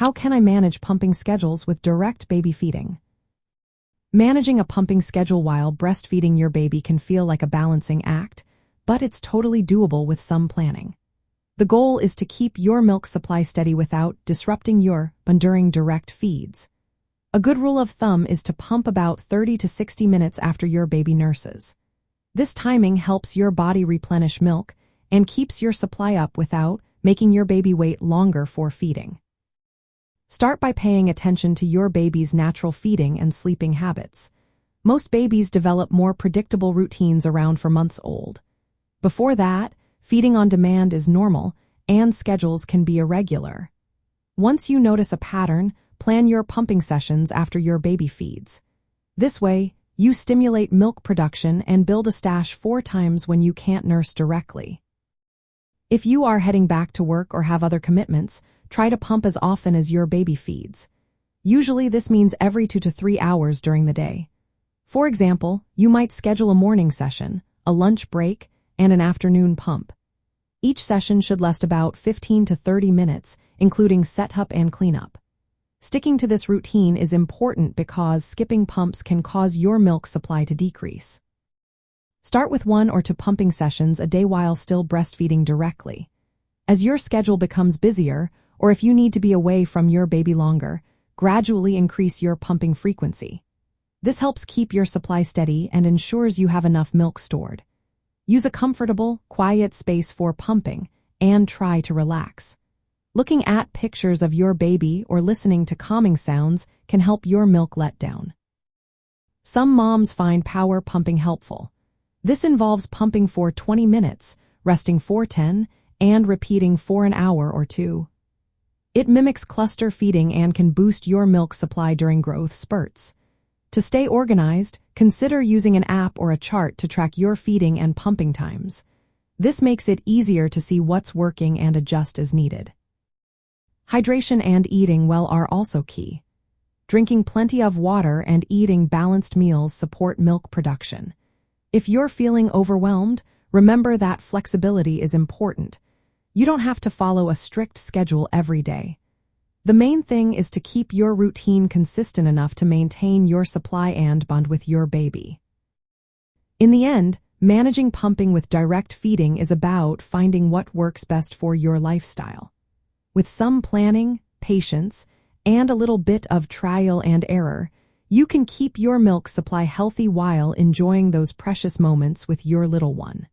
How can I manage pumping schedules with direct baby feeding? Managing a pumping schedule while breastfeeding your baby can feel like a balancing act, but it's totally doable with some planning. The goal is to keep your milk supply steady without disrupting your during direct feeds. A good rule of thumb is to pump about 30 to 60 minutes after your baby nurses. This timing helps your body replenish milk and keeps your supply up without making your baby wait longer for feeding. Start by paying attention to your baby's natural feeding and sleeping habits. Most babies develop more predictable routines around 4 months old. Before that, feeding on demand is normal, and schedules can be irregular. Once you notice a pattern, plan your pumping sessions after your baby feeds. This way, you stimulate milk production and build a stash 4 times when you can't nurse directly. If you are heading back to work or have other commitments, try to pump as often as your baby feeds. Usually this means every 2 to 3 hours during the day. For example, you might schedule a morning session, a lunch break, and an afternoon pump. Each session should last about 15 to 30 minutes, including setup and cleanup. Sticking to this routine is important because skipping pumps can cause your milk supply to decrease. Start with 1 or 2 pumping sessions a day while still breastfeeding directly. As your schedule becomes busier, or if you need to be away from your baby longer, gradually increase your pumping frequency. This helps keep your supply steady and ensures you have enough milk stored. Use a comfortable, quiet space for pumping, and try to relax. Looking at pictures of your baby or listening to calming sounds can help your milk let down. Some moms find power pumping helpful. This involves pumping for 20 minutes, resting for 10, and repeating for an hour or 2. It mimics cluster feeding and can boost your milk supply during growth spurts. To stay organized, consider using an app or a chart to track your feeding and pumping times. This makes it easier to see what's working and adjust as needed. Hydration and eating well are also key. Drinking plenty of water and eating balanced meals support milk production. If you're feeling overwhelmed, remember that flexibility is important. You don't have to follow a strict schedule every day. The main thing is to keep your routine consistent enough to maintain your supply and bond with your baby. In the end, managing pumping with direct feeding is about finding what works best for your lifestyle. With some planning, patience, and a little bit of trial and error, you can keep your milk supply healthy while enjoying those precious moments with your little one.